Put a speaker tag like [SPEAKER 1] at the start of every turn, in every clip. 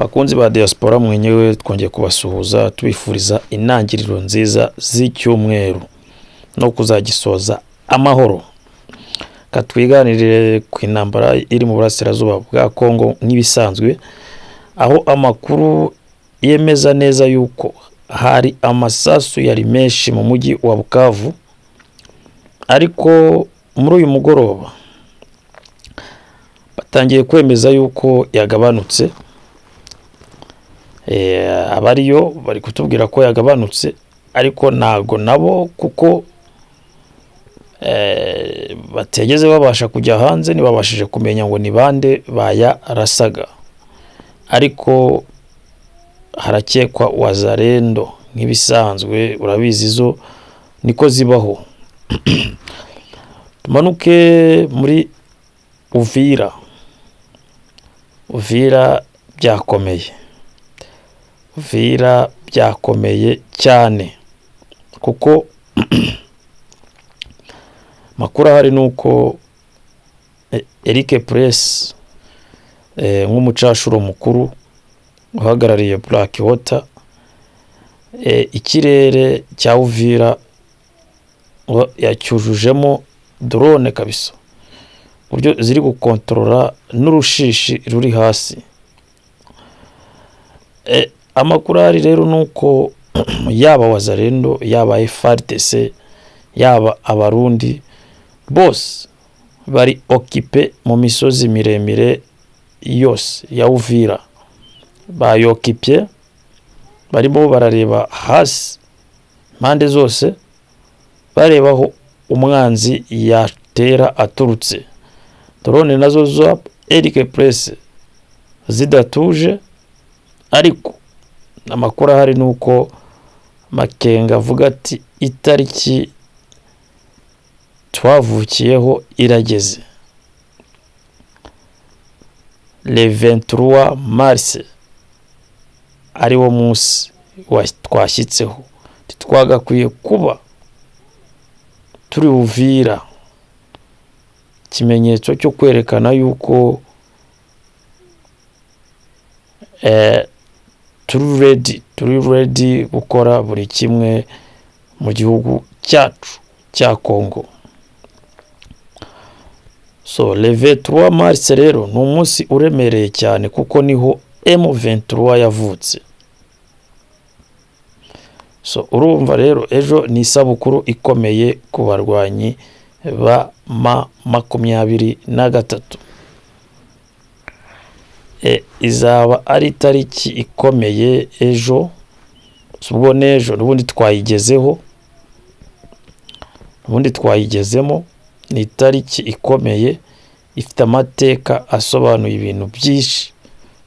[SPEAKER 1] Bakunzi ba diaspora mwenyewe twongeye kubasuhuza tubifuriza intangiriro nziza z'icyumweru no kuzagisoza amahoro. Katwiganirire ku intambara iri mu burasirazuba bwa Kongo nk'ibisanzwe, aho amakuru yemeza neza yuko hari amasasu yari menshi mu mujyi wa Bukavu, ariko muri uyu mugoroba batangiye kwemeza yuko yagabanutse. Abariyo bari kutubwira ko yagabanutse, ariko ntago nabo kuko bategeze babasha kujya hanze ntibabashije kumenya ngo ni bande bayarasaga, ariko harakekwa wazarendo nk'ibisanzwe. Urabizi zo niko zibaho. Tumanuke muri Uvira byakomeye cyane, kuko makuru hari nuko Eric Press nk'umucashuro mukuru uhagarariye Black Water, ikirere cya Uvira yacyujujemo drone kabisa, buryo ziri gukontorora n'urushishi ruri hasi. Amakuru ari rero nuko yaba wazarendo, yaba FARDC, yaba abarundi bose bari occupé mu misozi miremire yose ya Uvira. Bayokipye barimo barareba hasi impande zose, barebaho umwanzi yatera aturutse. Drone nazo zo Eric Press zidatuje, ariko amakuru hari nuko Makenga avuga ati itariki twavukiyeho irageze, le 23 mars ari wo munsi twashyitseho. Twagakwiye kuba turi Uvira, ikimenyetso cyo kwerekana yuko turi ready gukora buri kimwe mu gihugu cyacu cya Kongo. So le 23 mars rero ni umunsi uremereye cyane, kuko niho M23 yavutse. So urumva rero ejo ni isabukuru ikomeye ku barwanyi ba M23. Izaba ari itariki ikomeye ejo, subwo nejo n'ubundi twayigezemo. Ni itariki ikomeye, ifite amateka asobanuye ibintu byinshi,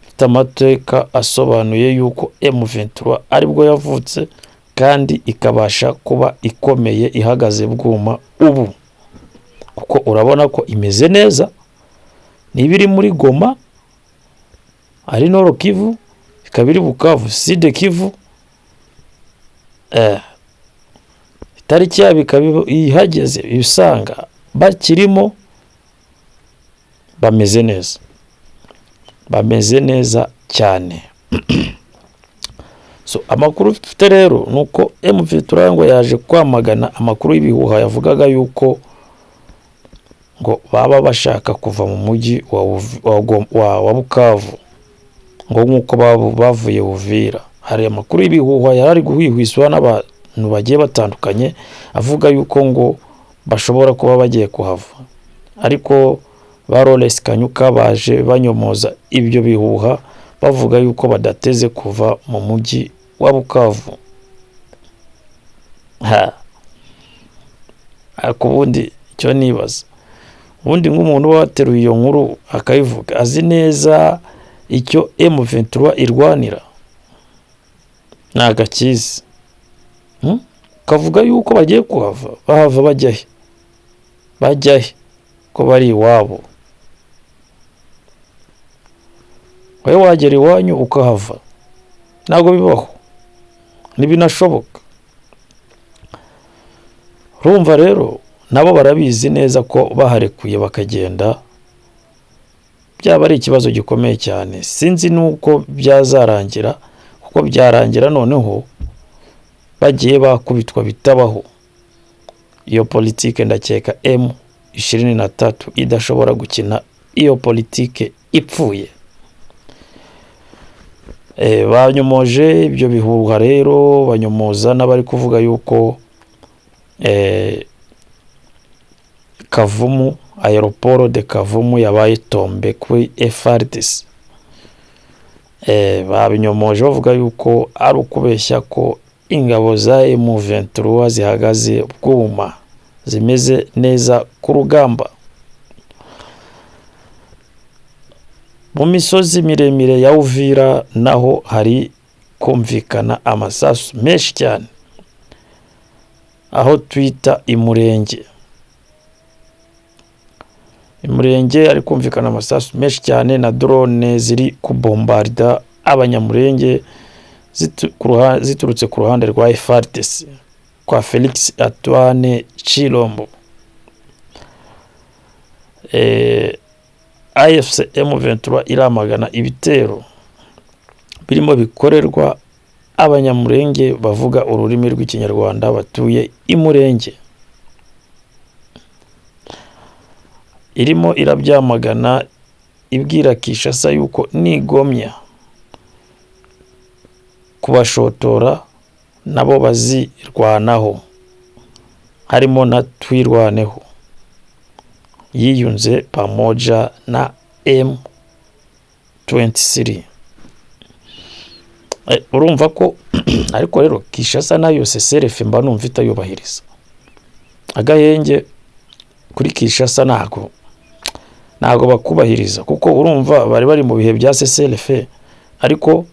[SPEAKER 1] ifite amateka asobanuye yuko M23 aribwo yavutse, kandi ikabasha kuba ikomeye ihagaze bwuma ubu, kuko urabona ko imeze neza. Nibiri muri Goma, ari Nord Kivu, ikabiri Bukavu, Sud Kivu, itariki yabo ikaba ihageze, ibisanga bakirimo bameze neza cyane. So amakuru mfite rero nuko M23 ngo yaje kwamagana amakuru y'ibihuha yavugaga yuko ngo baba bashaka kuva mu mujyi wa Bukavu, ngo nkuko bavuye Uvira. Hari amakuru y'ibihuha yari guhwihwiswa n'abantu bagiye batandukanye avuga yuko ngo bashobora kuba bagiye kuhava, ariko Lawrence Kanyuka baje banyomoza ibyo bihuha bavuga yuko badateze kuva mu mujyi wa Bukavu. Ariko ubundi icyo nibaza, ubundi nk'umuntu wateruye iyo nkuru akayivuga azi neza icyo M23 irwanira, nagakizi kavuga yuko bagiye kuhava. Bahava bajya he ko bari iwabo? Wowe wagera iwanyu ukahava? Ntabwo bibaho, ntibinashoboka. Urumva rero nabo barabizi neza ko baharekuye bakagenda byaba ari ikibazo gikomeye cyane. Sinzi nuko byazarangira, kuko byarangira noneho bagiye bakubitwa bitabaho. Iyo politike ndakeka M23 idashobora gukina iyo politike ipfuye. Banyomoje ibyo bihuha rero, banyomoza n'abari kuvuga yuko Kavumu, aeroport de Kavumu yabaye tombe kuri FARDC. Babinyomoje bavuga yuko ari ukubeshya ko ingabo za M23 zihagaze bwuma, zimeze neza ku rugamba. Mu misozi miremire ya Uvira naho hari kumvikana amasasu menshi cyane, aho twita Imurenge. Imurenge ari kumvikana amasasu menshi cyane na drone ziri kubombarda abanyamurenge ziturutse ku ruhande rwa FARDC kwa Felix Antoine Chilombo. AFC M23 iramagana ibitero birimo bikorerwa abanyamurenge bavuga ururimi rw'ikinyarwanda batuye Imurenge. Irimo irabyamagana ibwira Kinshasa yuko nigomya kubashotora nabo bazirwanaho, harimo na Twirwaneho yiyunze pamoja na M23. Urumva ko ariko rero Kinshasa nayo CCRF mba numva itayubahiriza. Agahenge kuri Kinshasa ntago bakubahiriza, kuko urumva bari mu bihe bya CCRF, ariko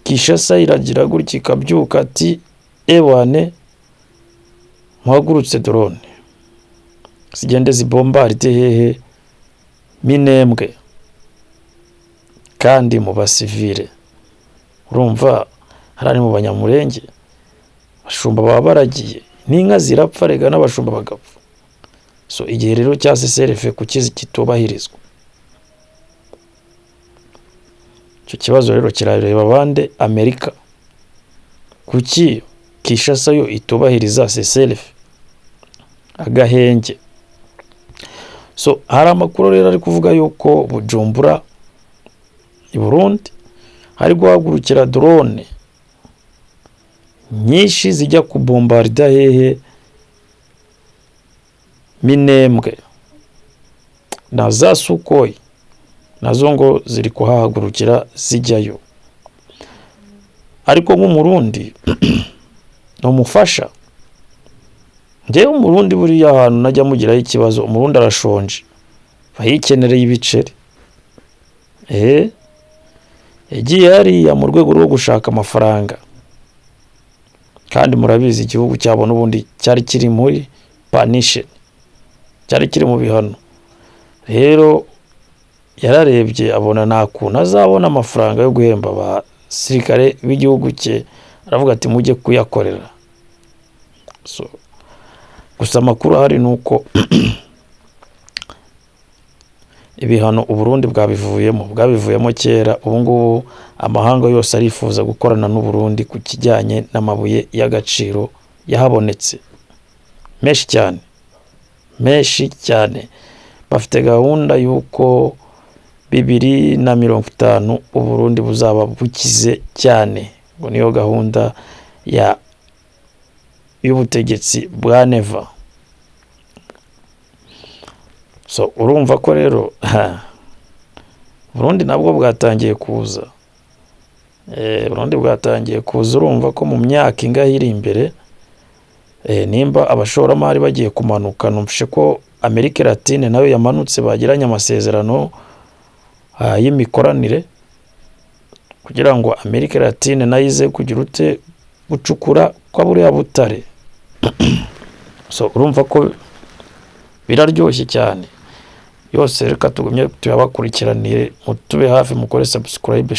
[SPEAKER 1] Kinshasa iragira gutya ikabyuka ati ewane muhagurutse drone zigende zibombarde hehe Minembwe kandi mu basivile. Urumva harani mu banyamurenge bashumba baba baragiye, n'inka zirapfa rega n'abashumba bagapfa. So igihe rero cya CCRF kukizi kitubahirizwa, icyo kibazo rero kirareba bande Amerika, kuki Kinshasa yo itubahiriza CCRF. Agahenge. So hari amakuru rero ari kuvuga yuko Bujumbura i Burundi hari guhagurukira drone nyinshi zijya kubombarda hehe Minembwe na za Sukhoi, nazo ngo ziri kuhagurukira zijyayo. Ariko nk'umurundi no mufasha, ngewe umurundi buri ahantu najya mugiraho ikibazo, umurundi arashonje bayikenere y'ibiceri. Yagiye hariya mu rwego rwo gushaka amafaranga, kandi murabizi igihugu cyabo n'ubundi cyari kiri muri panishe, cyari kiri mu bihano. Rero yararebye abona nta kuntu azabona amafaranga yo guhemba abasirikare b'igihugu cye, aravuga ati mujye kuyakorera. So gusa amakuru hari nuko ibihano Uburundi bwabivuyemo kera. Ubu ngubu amahanga yose arifuza gukorana n'u Burundi ku kijyanye n'amabuye y'agaciro yahabonetse menshi cyane. Bafite gahunda yuko 2050 Uburundi buzaba bukize cyane, ngo niyo gahunda y'ubutegetsi bwa Neva. So urumva ko rero Burundi nabwo bwatangiye kuza. Burundi bwatangiye kuza. Urumva ko mu myaka ingahe iri imbere, nimba abashoramari bagiye kumanuka, numvishe ko Amerika Latine nayo yamanutse, bagiranye amasezerano y'imikoranire kugira ngo Amerika Latine nayo ize kugira ute gucukura kwa buriya butare. So urumva ko biraryoshye cyane. Yose reka tugumye tuyabakurikiranire, mutube hafi, mukore subscribe.